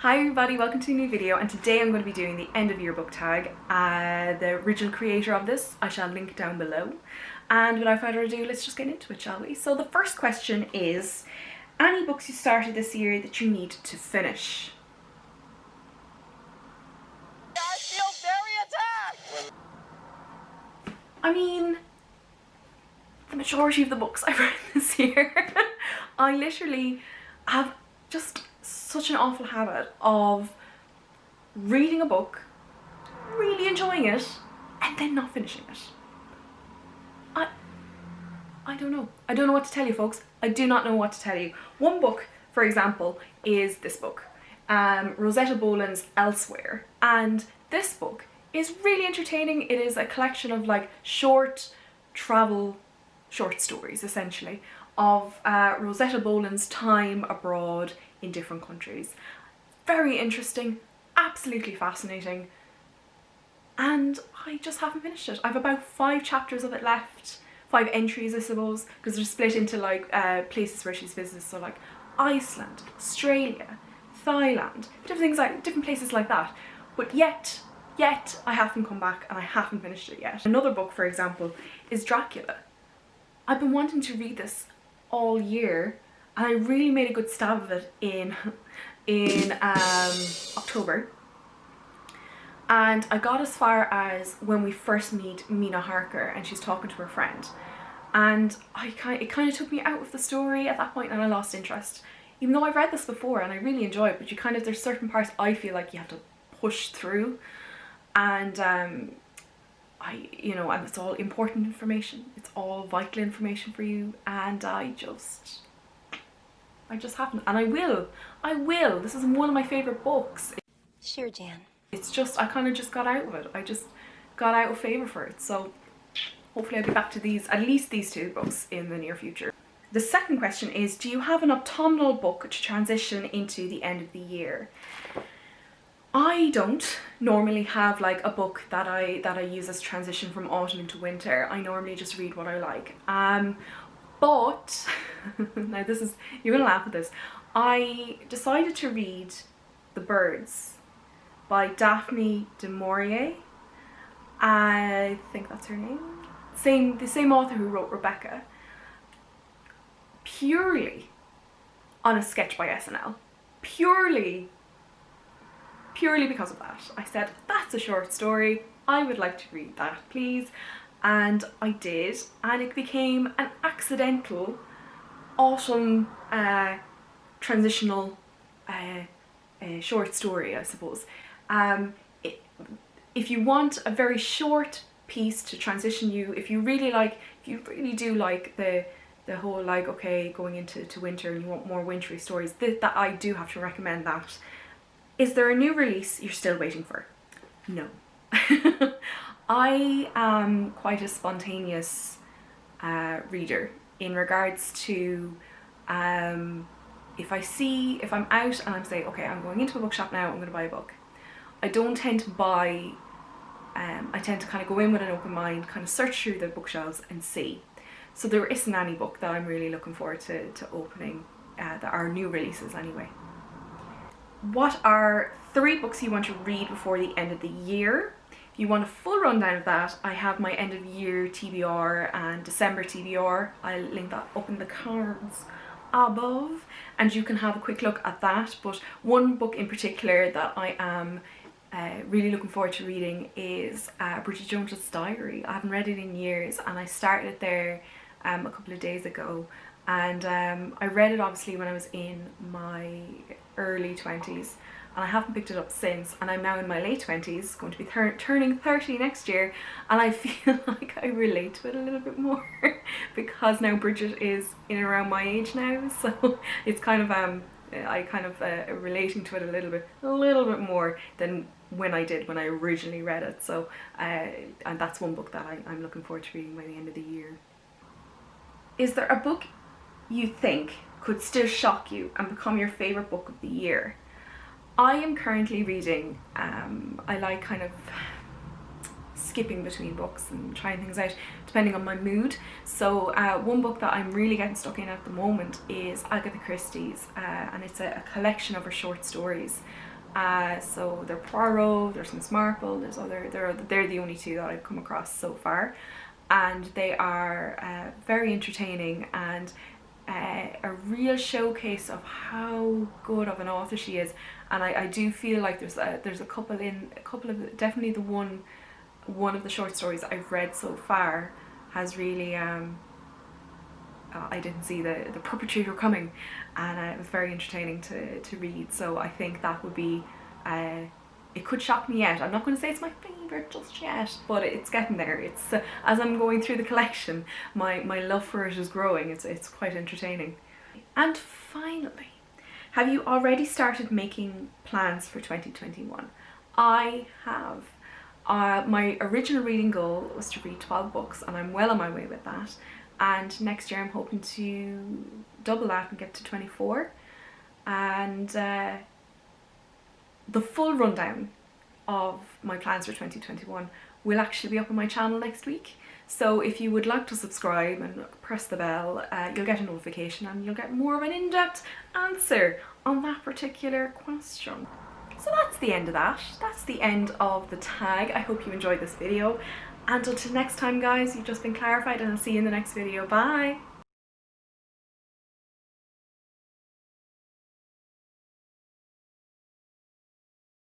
Hi everybody, welcome to a new video, and today I'm going to be doing the end of year book tag. The original creator of this I shall link down below, and without further ado, let's just get into it, shall we? So the first question is, any books you started this year that you need to finish? I feel very attacked! I mean, the majority of the books I've read this year. I literally have just such an awful habit of reading a book, really enjoying it, and then not finishing it. I don't know. I don't know what to tell you, folks. I do not know what to tell you. One book, for example, is this book, Rosetta Boland's Elsewhere, and this book is really entertaining. It is a collection of like short travel short stories, essentially, of Rosetta Boland's time abroad in different countries. Very interesting, absolutely fascinating, and I just haven't finished it. I have about 5 chapters of it left, 5 entries I suppose, because they're split into like places where she's visited, so like Iceland, Australia, Thailand, different places like that. But yet I haven't come back and I haven't finished it yet. Another book, for example, is Dracula. I've been wanting to read this all year, and I really made a good stab of it in October, and I got as far as when we first meet Mina Harker and she's talking to her friend, and it kind of took me out of the story at that point, and I lost interest, even though I've read this before and I really enjoy it. But there's certain parts I feel like you have to push through, and and it's all important information, it's all vital information for you, and I just haven't, and I will. This is one of my favorite books. Sure, Jan. It's just, I kind of just got out of it. I just got out of favour for it. So hopefully I'll be back to at least these 2 books in the near future. The second question is, do you have an autumnal book to transition into the end of the year? I don't normally have like a book that I use as transition from autumn into winter. I normally just read what I like. But now you're gonna laugh at this. I decided to read The Birds by Daphne du Maurier. I think that's her name. The same author who wrote Rebecca. Purely on a sketch by SNL. Purely because of that. I said, that's a short story, I would like to read that, please. And I did, and it became an accidental autumn transitional short story, I suppose. If you want a very short piece to transition you, if you really do like the whole like, okay, going into winter and you want more wintry stories, that I do have to recommend that. Is there a new release you're still waiting for? No. I am quite a spontaneous reader in regards to if I'm out and I'm saying, okay, I'm going into a bookshop now, I'm going to buy a book. I don't tend to buy, I tend to kind of go in with an open mind, kind of search through the bookshelves and see. So there isn't any book that I'm really looking forward to opening that are new releases anyway. What are 3 books you want to read before the end of the year? If you want a full rundown of that, I have my end of year TBR and December TBR. I'll link that up in the cards above, and you can have a quick look at that. But one book in particular that I am really looking forward to reading is Bridget Jones's Diary. I haven't read it in years, and I started it there a couple of days ago, and I read it obviously when I was in my early 20s, and I haven't picked it up since, and I'm now in my late 20s, going to be turning 30 next year, and I feel like I relate to it a little bit more because now Bridget is in and around my age now, so it's kind of relating to it a little bit more than when I originally read it. So and that's one book that I'm looking forward to reading by the end of the year. Is there a book you think could still shock you and become your favourite book of the year? I am currently reading, I like kind of skipping between books and trying things out depending on my mood. So one book that I'm really getting stuck in at the moment is Agatha Christie's, and it's a collection of her short stories. So they're Poirot, there's Miss Marple, there's other, they're the only two that I've come across so far, and they are very entertaining and a real showcase of how good of an author she is. And I do feel like there's a couple of, definitely the one of the short stories I've read so far has really I didn't see the perpetrator coming, and it was very entertaining to read. So I think that would be, it could shock me yet. I'm not going to say it's my favourite just yet, but it's getting there. It's as I'm going through the collection, my love for it is growing. It's quite entertaining. And finally, have you already started making plans for 2021? I have. My original reading goal was to read 12 books, and I'm well on my way with that. And next year I'm hoping to double that and get to 24. And the full rundown of my plans for 2021 will actually be up on my channel next week. So if you would like to subscribe and press the bell, you'll get a notification and you'll get more of an in-depth answer on that particular question. So that's the end of that. That's the end of the tag. I hope you enjoyed this video. And until next time guys, you've just been clarified, and I'll see you in the next video. Bye!